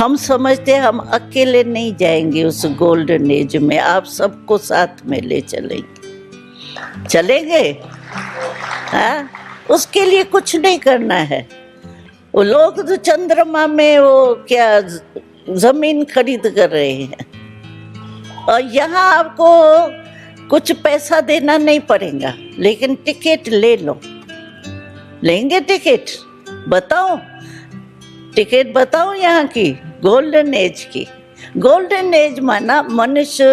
हम समझते हम अकेले नहीं जाएंगे उस गोल्डन एज में, आप सबको साथ में ले चलेंगे। चलेंगे? हाँ, उसके लिए कुछ नहीं करना है। वो लोग तो चंद्रमा में वो क्या जमीन खरीद कर रहे हैं, और यहाँ आपको कुछ पैसा देना नहीं पड़ेगा, लेकिन टिकट ले लो। लेंगे टिकट? बताओ टिकट बताओ यहाँ की गोल्डन एज की। गोल्डन एज माना मनुष्य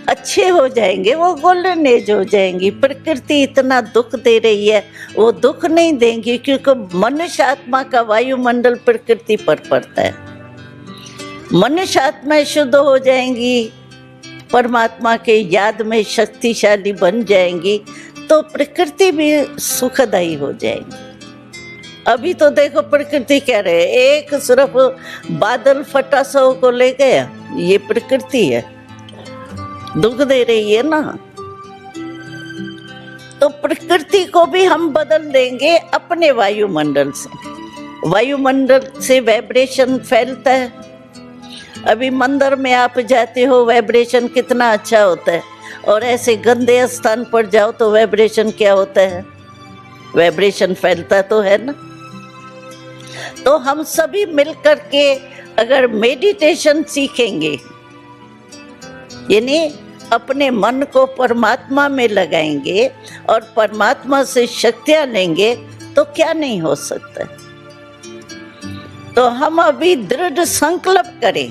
अच्छे हो जाएंगे, वो गोल्डन एज हो जाएंगी। प्रकृति इतना दुख दे रही है, वो दुख नहीं देंगी, क्योंकि मनुष्य आत्मा का वायुमंडल प्रकृति पर पड़ता है। मनुष्य आत्मा शुद्ध हो जाएंगी, परमात्मा के याद में शक्तिशाली बन जाएंगी, तो प्रकृति भी सुखदायी हो जाएगी। अभी तो देखो प्रकृति कह रहे, एक सिर्फ बादल फटा सौ को ले गया, ये प्रकृति है, दुख दे रही है ना। तो प्रकृति को भी हम बदल देंगे अपने वायुमंडल से। वायुमंडल से वाइब्रेशन फैलता है। अभी मंदिर में आप जाते हो, वाइब्रेशन कितना अच्छा होता है, और ऐसे गंदे स्थान पर जाओ तो वाइब्रेशन क्या होता है? वाइब्रेशन फैलता तो है ना। तो हम सभी मिलकर के अगर मेडिटेशन सीखेंगे, यानी अपने मन को परमात्मा में लगाएंगे और परमात्मा से शक्तियां लेंगे, तो क्या नहीं हो सकता। तो हम अभी दृढ़ संकल्प करें।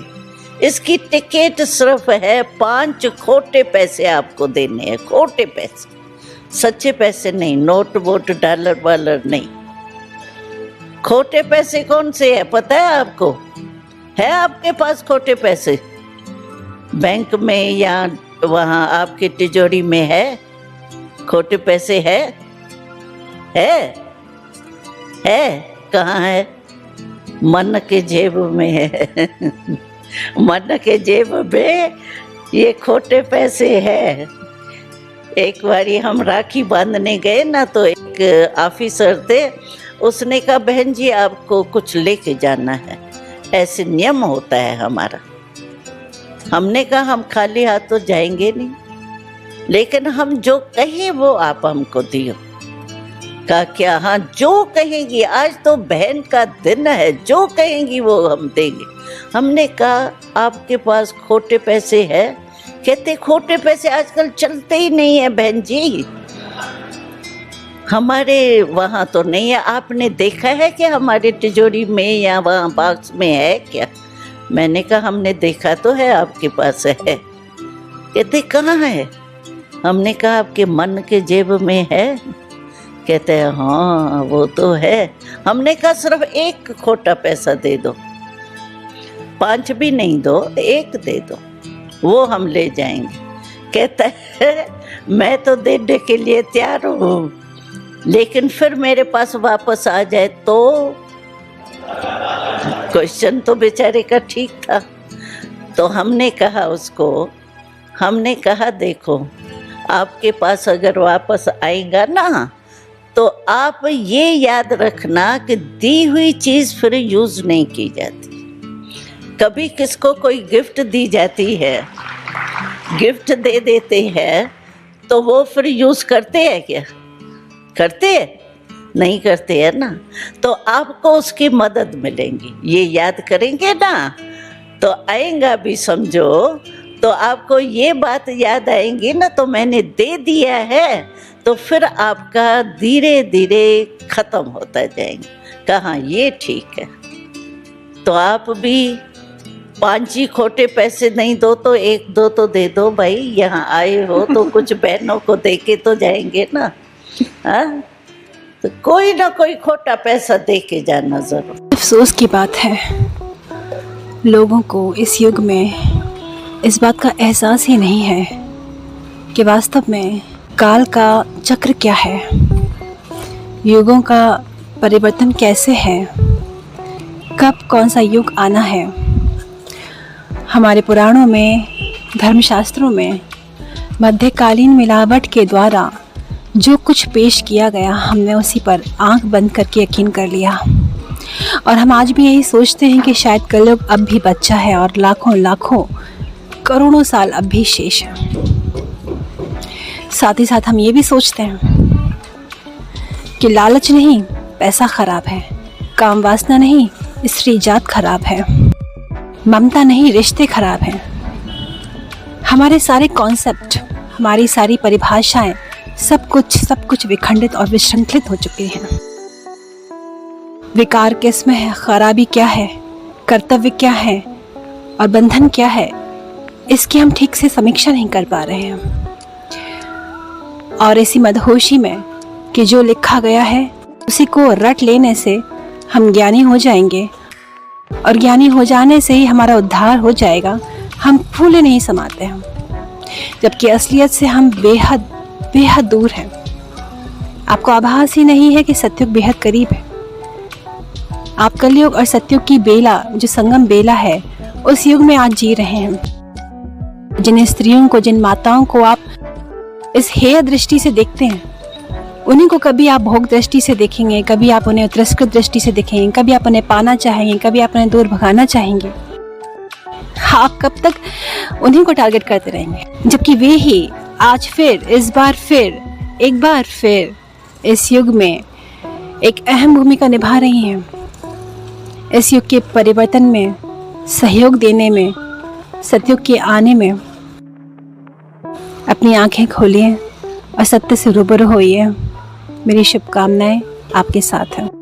इसकी टिकट सिर्फ है 5 खोटे पैसे आपको देने हैं, खोटे पैसे, सच्चे पैसे नहीं, नोट वोट डॉलर वालर नहीं। खोटे पैसे कौन से है पता है आपको? है आपके पास खोटे पैसे? बैंक में या वहाँ आपकी तिजोरी में है खोटे पैसे? है कहाँ है? मन के जेब में है। मन के जेब में ये खोटे पैसे है। एक बारी हम राखी बांधने गए ना, तो एक ऑफिसर थे, उसने कहा बहन जी आपको कुछ लेके जाना है, ऐसे नियम होता है हमारा। हमने कहा हम खाली हाथ तो जाएंगे नहीं, लेकिन हम जो कहें वो आप हमको दियो। कहा क्या? हाँ, जो कहेंगी, आज तो बहन का दिन है, जो कहेंगी वो हम देंगे। हमने कहा आपके पास खोटे पैसे है? कहते खोटे पैसे आजकल चलते ही नहीं है बहन जी, हमारे वहाँ तो नहीं है। आपने देखा है कि हमारे तिजोरी में या वहाँ बॉक्स में है क्या? मैंने कहा हमने देखा तो है आपके पास है। कहते कहाँ है? हमने कहा आपके मन के जेब में है। कहते हैं हाँ वो तो है। हमने कहा सिर्फ एक खोटा पैसा दे दो, 5 भी नहीं दो, 1 दे दो, वो हम ले जाएंगे। कहता है मैं तो देने के लिए तैयार हूँ, लेकिन फिर मेरे पास वापस आ जाए तो। क्वेश्चन तो बेचारे का ठीक था। तो हमने कहा उसको, हमने कहा देखो आपके पास अगर वापस आएगा ना, तो आप ये याद रखना कि दी हुई चीज़ फिर यूज़ नहीं की जाती। कभी किसको कोई गिफ्ट दी जाती है, गिफ्ट दे देते हैं, तो वो फिर यूज़ करते हैं क्या? करते हैं? नहीं करते हैं ना। तो आपको उसकी मदद मिलेगी, ये याद करेंगे ना, तो आएगा भी समझो, तो आपको ये बात याद आएंगी ना, तो मैंने दे दिया है, तो फिर आपका धीरे धीरे ख़त्म होता जाएंगे। कहाँ ये ठीक है। तो आप भी 5 ही खोटे पैसे नहीं दो तो 1-2 तो दे दो भाई, यहाँ आए हो तो कुछ बहनों को दे के तो जाएंगे ना। हाँ, तो कोई ना कोई खोटा पैसा दे के जाना जरूर। अफसोस की बात है, लोगों को इस युग में इस बात का एहसास ही नहीं है कि वास्तव में काल का चक्र क्या है, युगों का परिवर्तन कैसे है, कब कौन सा युग आना है। हमारे पुराणों में, धर्मशास्त्रों में मध्यकालीन मिलावट के द्वारा जो कुछ पेश किया गया, हमने उसी पर आंख बंद करके यकीन कर लिया। और हम आज भी यही सोचते हैं कि शायद कलयुग अब भी बच्चा है और लाखों लाखों करोड़ों साल अब भी शेष है। साथ ही साथ हम ये भी सोचते हैं कि लालच नहीं पैसा खराब है, काम वासना नहीं स्त्री जात खराब है, ममता नहीं रिश्ते खराब हैं। हमारे सारे कॉन्सेप्ट, हमारी सारी परिभाषाएं, सब कुछ विखंडित और विशृंखलित हो चुके हैं। विकार किसमें है, खराबी क्या है, कर्तव्य क्या है और बंधन क्या है, इसकी हम ठीक से समीक्षा नहीं कर पा रहे हैं। और इसी मदहोशी में कि जो लिखा गया है उसी को रट लेने से हम ज्ञानी हो जाएंगे और ज्ञानी हो जाने से ही हमारा उद्धार हो जाएगा। हम फूले नहीं समाते हैं, जबकि असलियत से हम बेहद बेहद दूर हैं। आपको आभास ही नहीं है कि सतयुग बेहद करीब है। आप कलयुग और सतयुग की बेला, जो संगम बेला है, उस युग में आज जी रहे हैं। जिन स्त्रियों को, जिन माताओं को आप इस हेय दृष्टि से देखते हैं, उन्हीं को कभी आप भोग दृष्टि से देखेंगे, कभी आप उन्हें तिरस्कृत दृष्टि से देखेंगे, कभी आप उन्हें पाना चाहेंगे, कभी आप उन्हें दूर भगाना चाहेंगे। आप कब तक उन्हीं को टारगेट करते रहेंगे, जबकि वे ही आज फिर, इस बार फिर, एक बार फिर इस युग में एक अहम भूमिका निभा रही हैं। इस युग के परिवर्तन में, सहयोग देने में, सतयुग के आने में। अपनी आंखें खोलिए और सत्य से रूबरू होइए। मेरी शुभकामनाएं आपके साथ हैं।